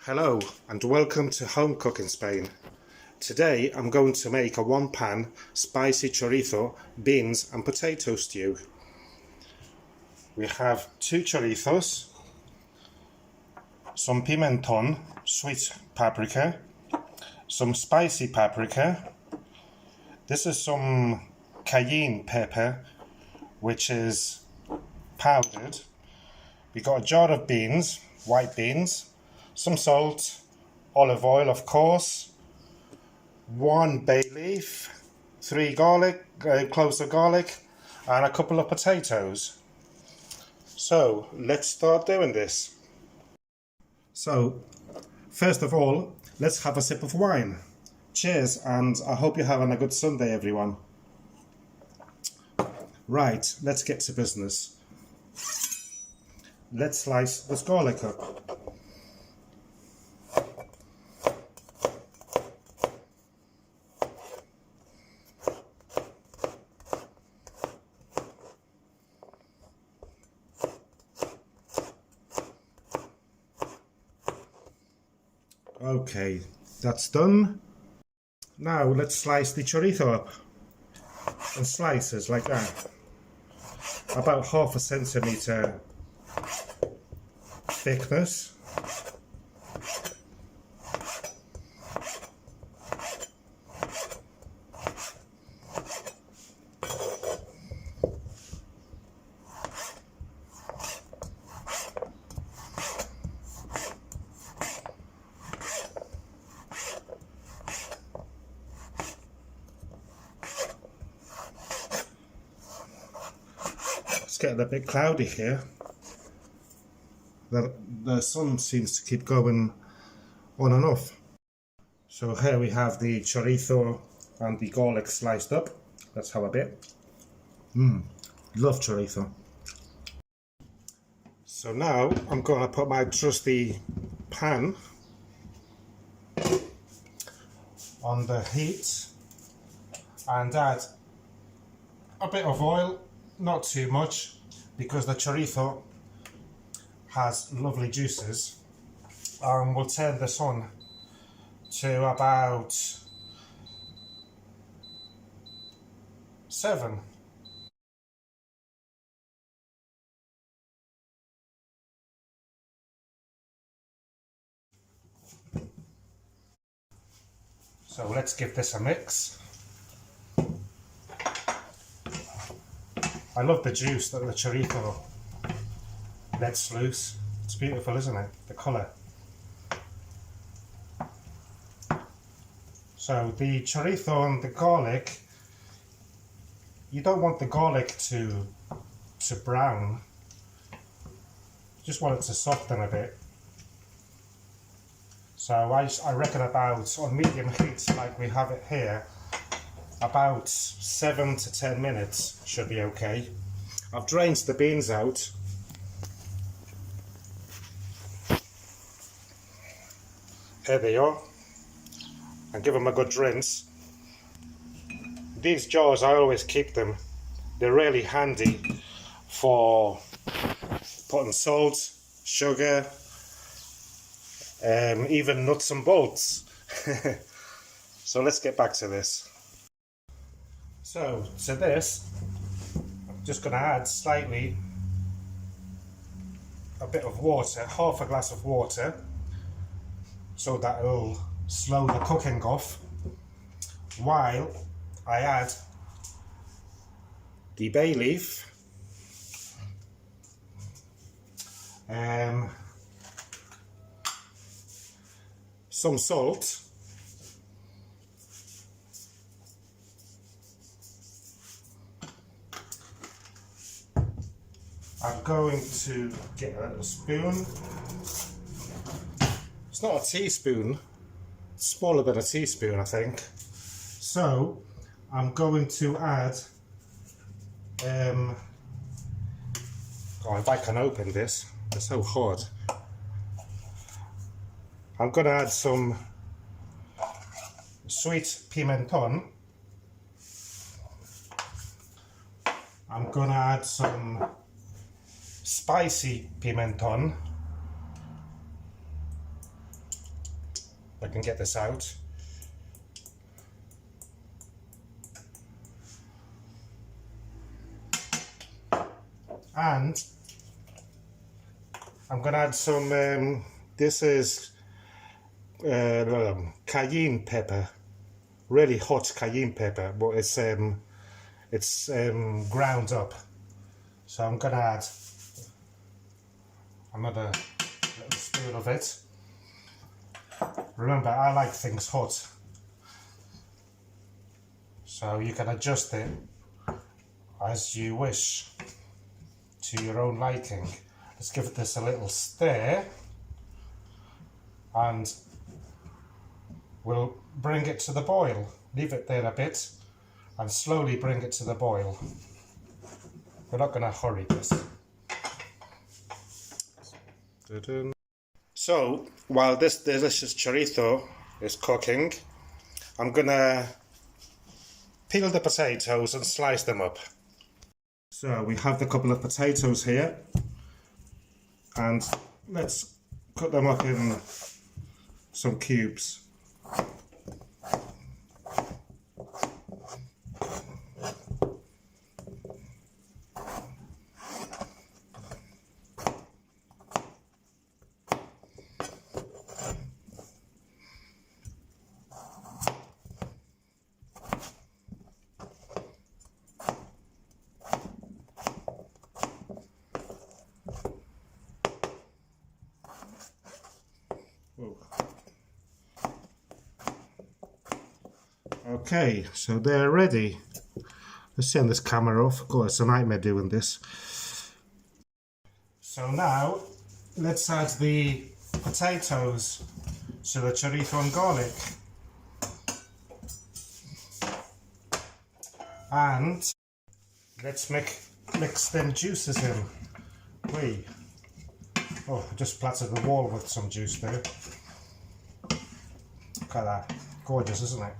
Hello and welcome to Home Cook in Spain. Today I'm going to make a one-pan spicy chorizo, beans and potato stew. We have 2 chorizos, some pimenton, sweet paprika, some spicy paprika. This is some Cayenne pepper, which is powdered. We got a jar of beans, white beans, some salt, olive oil of course, 1 bay leaf, 3 cloves of garlic and a couple of potatoes. So let's start doing this. So first of all, let's have a sip of wine. Cheers, and I hope you're having a good Sunday, everyone. Right, let's get to business. Let's slice this garlic up. Okay, that's done. Now let's slice the chorizo up in slices like that, about 1/2 centimetre thickness. It's getting a bit cloudy here. The sun seems to keep going on and off. So here we have the chorizo and the garlic sliced up. Let's have a bit. Love chorizo. So now I'm going to put my trusty pan on the heat and add a bit of oil. Not too much, because the chorizo has lovely juices. We'll turn this on to about 7. So let's give this a mix. I love the juice that the chorizo lets loose. It's beautiful, isn't it? The colour. So the chorizo and the garlic, you don't want the garlic to brown. You just want it to soften a bit. So I reckon about, on medium heat like we have it here, about 7 to 10 minutes should be okay. I've drained the beans out. Here they are. And give them a good rinse. These jars, I always keep them. They're really handy for putting salt, sugar, even nuts and bolts. So let's get back to this. So to this, I'm just going to add slightly a bit of water, 1/2 glass of water, so that it'll slow the cooking off, while I add the bay leaf, some salt, I'm going to get a little spoon. It's not a teaspoon, it's smaller than a teaspoon I think. So I'm going to add, if I can open this, it's so hard. I'm going to add some sweet pimenton. I'm going to add some spicy pimenton, I can get this out. And I'm going to add some, this is cayenne pepper, really hot cayenne pepper, but it's ground up. So I'm going to add another little spoon of it. Remember, I like things hot, so you can adjust it as you wish to your own liking. Let's give this a little stir and we'll bring it to the boil. Leave it there a bit and slowly bring it to the boil. We're not going to hurry this. So while this delicious chorizo is cooking, I'm going to peel the potatoes and slice them up. So we have the couple of potatoes here, and let's cut them up in some cubes. Okay, so they're ready. Let's turn this camera off. God, it's a nightmare doing this. So now, let's add the potatoes to the chorizo and garlic. And let's mix them juices in. Wait. Oh, I just splattered the wall with some juice there. Look at that. Gorgeous, isn't it?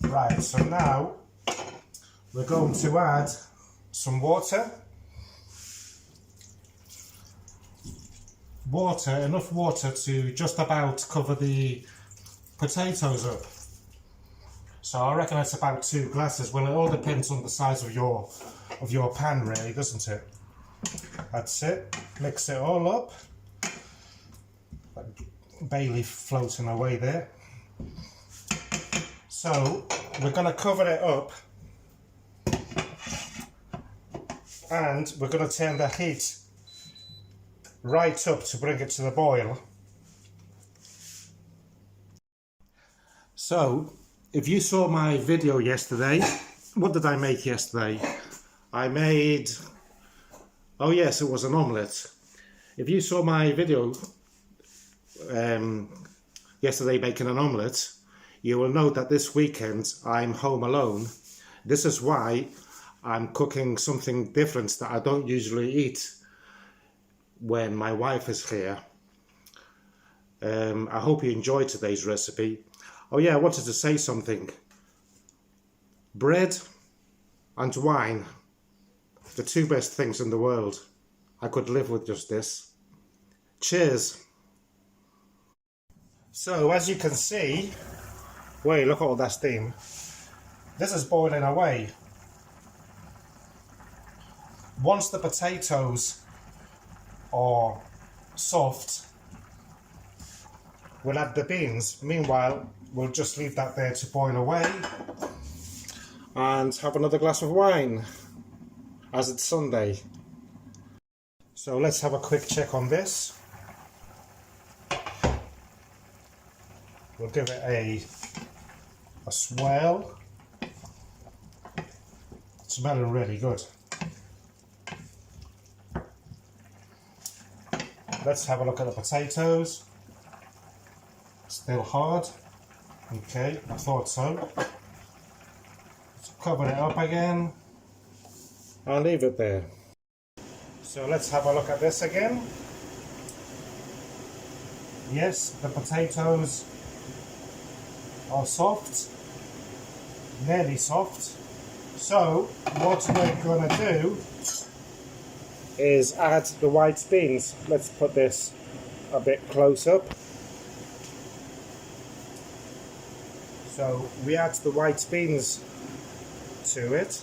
Right, so now we're going to add some water. Enough water to just about cover the potatoes up. So I reckon it's about 2 glasses. Well, it all depends on the size of your pan, really, doesn't it? That's it. Mix it all up. Bay leaf floating away there. So we're going to cover it up, and we're going to turn the heat right up to bring it to the boil. So if you saw my video yesterday, what did I make yesterday? I made, oh yes, it was an omelette. If you saw my video yesterday making an omelette, you will know that this weekend I'm home alone. This is why I'm cooking something different that I don't usually eat when my wife is here. I hope you enjoyed today's recipe. Oh yeah, I wanted to say something. Bread and wine, the 2 best things in the world. I could live with just this. Cheers. So as you can see, wait, look at all that steam. This is boiling away. Once the potatoes are soft, we'll add the beans. Meanwhile, we'll just leave that there to boil away and have another glass of wine, as it's Sunday. So let's have a quick check on this. We'll give it a swirl. It's smelling really good. Let's have a look at the potatoes. Still hard. Okay, I thought so. Let's cover it up again. I'll leave it there. So let's have a look at this again. Yes, the potatoes are soft, nearly soft. So what we're going to do is add the white beans. Let's put this a bit close up. So we add the white beans to it,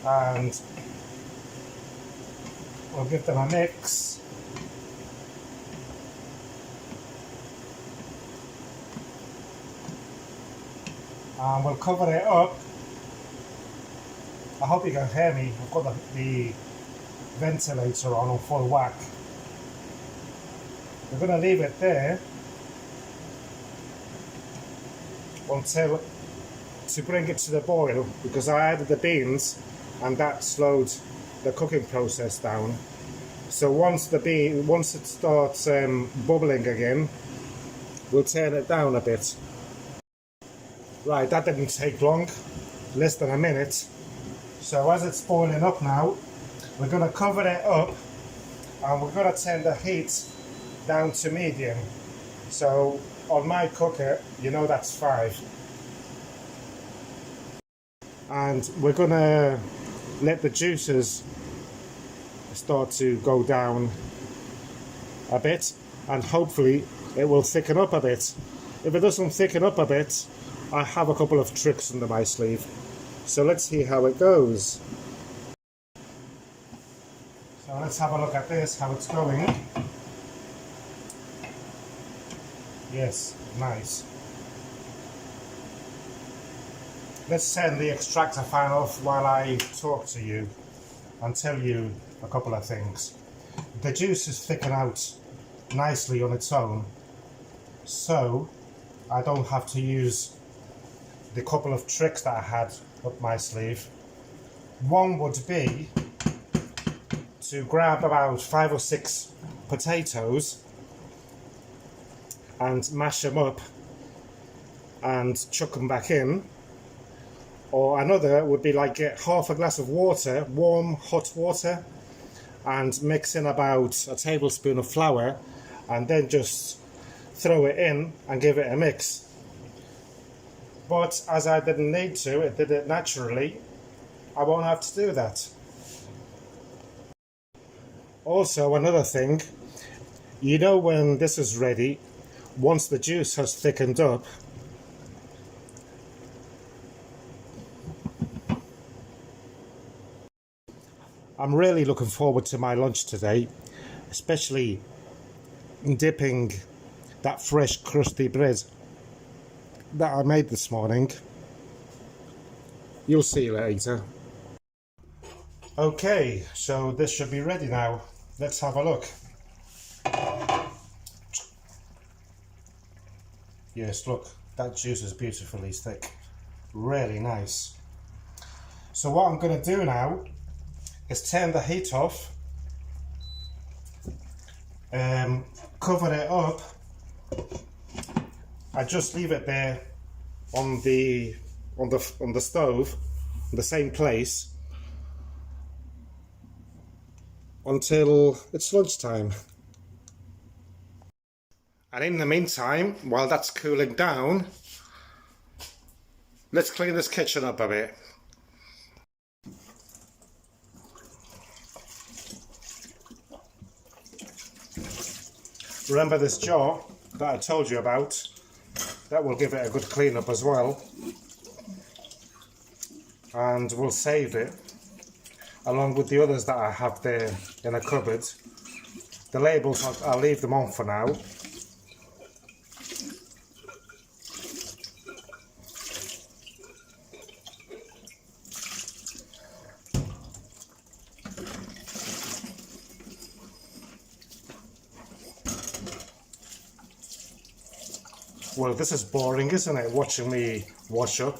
and we'll give them a mix. And we'll cover it up. I hope you can hear me. I've got the ventilator on full whack. We're going to leave it there until to bring it to the boil, because I added the beans and that slowed the cooking process down. So once it starts bubbling again, we'll turn it down a bit. Right, that didn't take long, less than a minute. So as it's boiling up now, we're going to cover it up and we're going to turn the heat down to medium. So on my cooker, you know that's 5. And we're going to let the juices start to go down a bit, and hopefully it will thicken up a bit. If it doesn't thicken up a bit, I have a couple of tricks under my sleeve. So let's see how it goes. So let's have a look at this, how it's going. Yes, nice. Let's turn the extractor fan off while I talk to you and tell you a couple of things. The juice is thickened out nicely on its own, so I don't have to use the couple of tricks that I had up my sleeve. One would be to grab about 5 or 6 potatoes and mash them up and chuck them back in. Or another would be like get half a glass of water, warm hot water, and mix in about a tablespoon of flour, and then just throw it in and give it a mix. But as I didn't need to, it did it naturally, I won't have to do that. Also, another thing, you know when this is ready, once the juice has thickened up, I'm really looking forward to my lunch today, especially dipping that fresh crusty bread that I made this morning. You'll see later. Okay, so this should be ready now. Let's have a look. Yes, look, that juice is beautifully thick. Really nice. So what I'm going to do now is turn the heat off, cover it up, I just leave it there on the stove, in the same place, until it's lunchtime. And in the meantime, while that's cooling down, let's clean this kitchen up a bit. Remember this jar that I told you about? That will give it a good clean up as well. And we'll save it along with the others that I have there in a cupboard. The labels, I'll leave them on for now. Well, this is boring, isn't it, watching me wash up?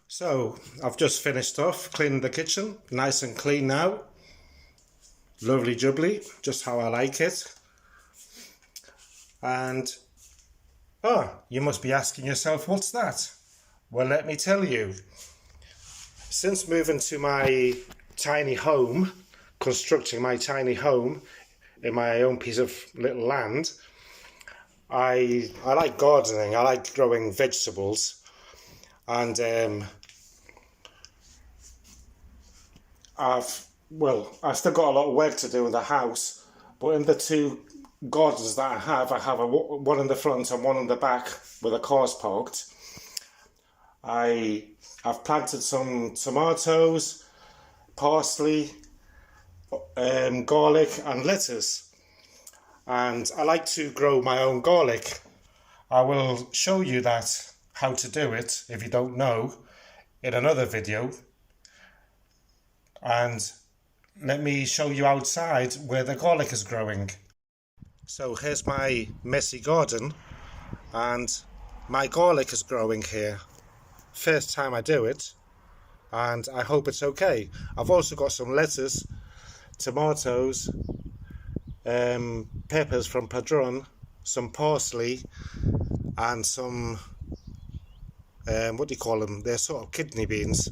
So, I've just finished off cleaning the kitchen, nice and clean now. Lovely jubbly, just how I like it. And, you must be asking yourself, what's that? Well, let me tell you. Since moving to my tiny home, constructing my tiny home in my own piece of little land, I like gardening. I like growing vegetables, and I've still got a lot of work to do in the house, but in the two gardens that I have one in the front and one in the back where the car's parked. I've planted some tomatoes, parsley, garlic and lettuce, and I like to grow my own garlic. I will show you that how to do it if you don't know in another video, and let me show you outside where the garlic is growing. So here's my messy garden, and my garlic is growing here. First time I do it, and I hope it's okay. I've also got some lettuce, tomatoes, peppers from Padron, some parsley, and some what do you call them? They're sort of kidney beans,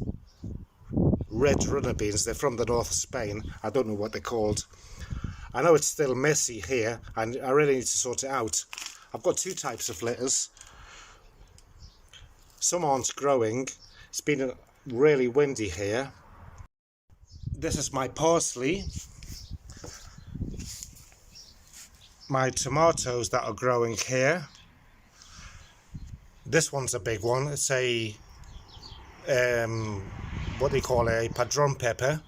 red runner beans. They're from the north of Spain. I don't know what they're called. I know it's still messy here, and I really need to sort it out. I've got two types of lettuce. Some aren't growing. It's been really windy here. This is my parsley. My tomatoes that are growing here. This one's a big one. It's a what do you call it? A Padron pepper,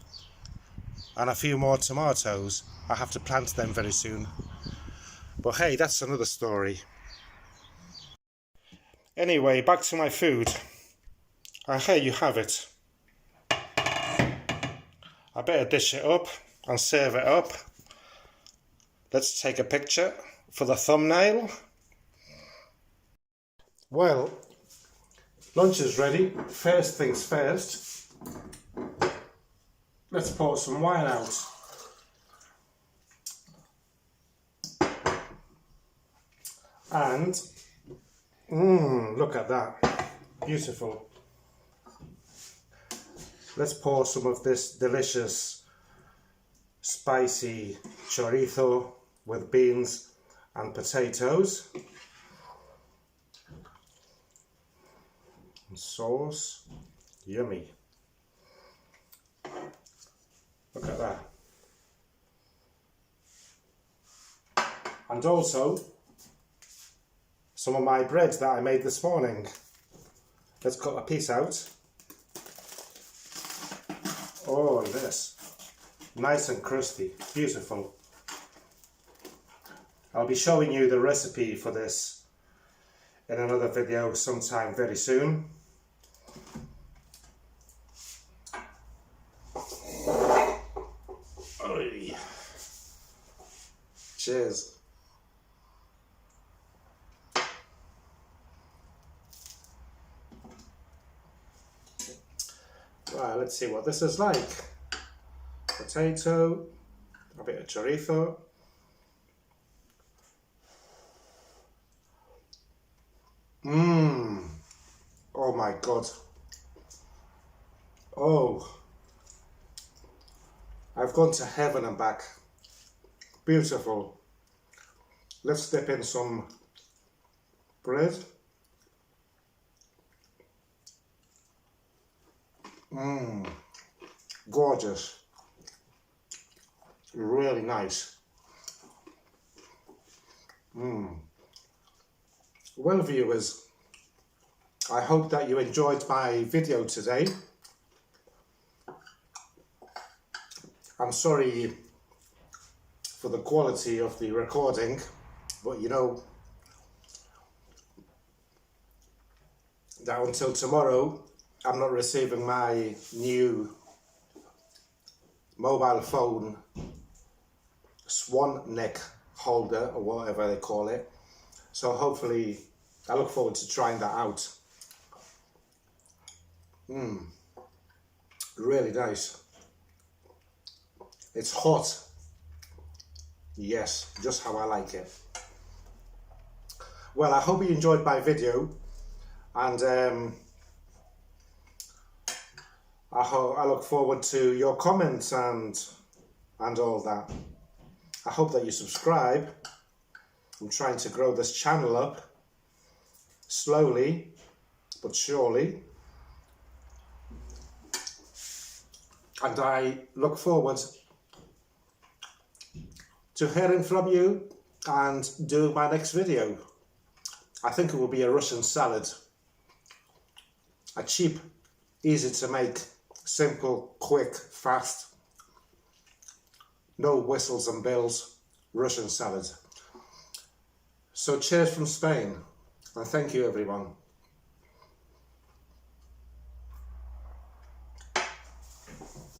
and a few more tomatoes. I have to plant them very soon. But hey, that's another story. Anyway, back to my food. And here you have it. I better dish it up and serve it up. Let's take a picture for the thumbnail. Well, lunch is ready. First things first. Let's pour some wine out. And look at that, beautiful. Let's pour some of this delicious spicy chorizo with beans and potatoes. And sauce, yummy. Look at that. And also some of my bread that I made this morning. Let's cut a piece out. Oh, this. Nice and crusty. Beautiful. I'll be showing you the recipe for this in another video sometime very soon. Oy. Cheers. Right, let's see what this is like. Potato, a bit of chorizo. Oh my God. Oh, I've gone to heaven and back. Beautiful. Let's dip in some bread. Gorgeous. Really nice. Well, viewers, I hope that you enjoyed my video today. I'm sorry for the quality of the recording, but you know that until tomorrow I'm not receiving my new mobile phone swan neck holder or whatever they call it. So hopefully I look forward to trying that out. Really nice. It's hot. Yes, just how I like it. Well, I hope you enjoyed my video, and I look forward to your comments and all that. I hope that you subscribe I'm trying to grow this channel up slowly but surely, and I look forward to hearing from you and doing my next video. I think it will be a Russian salad, a cheap, easy to make, simple, quick, fast, no whistles and bells Russian salad. So cheers from Spain, and thank you everyone.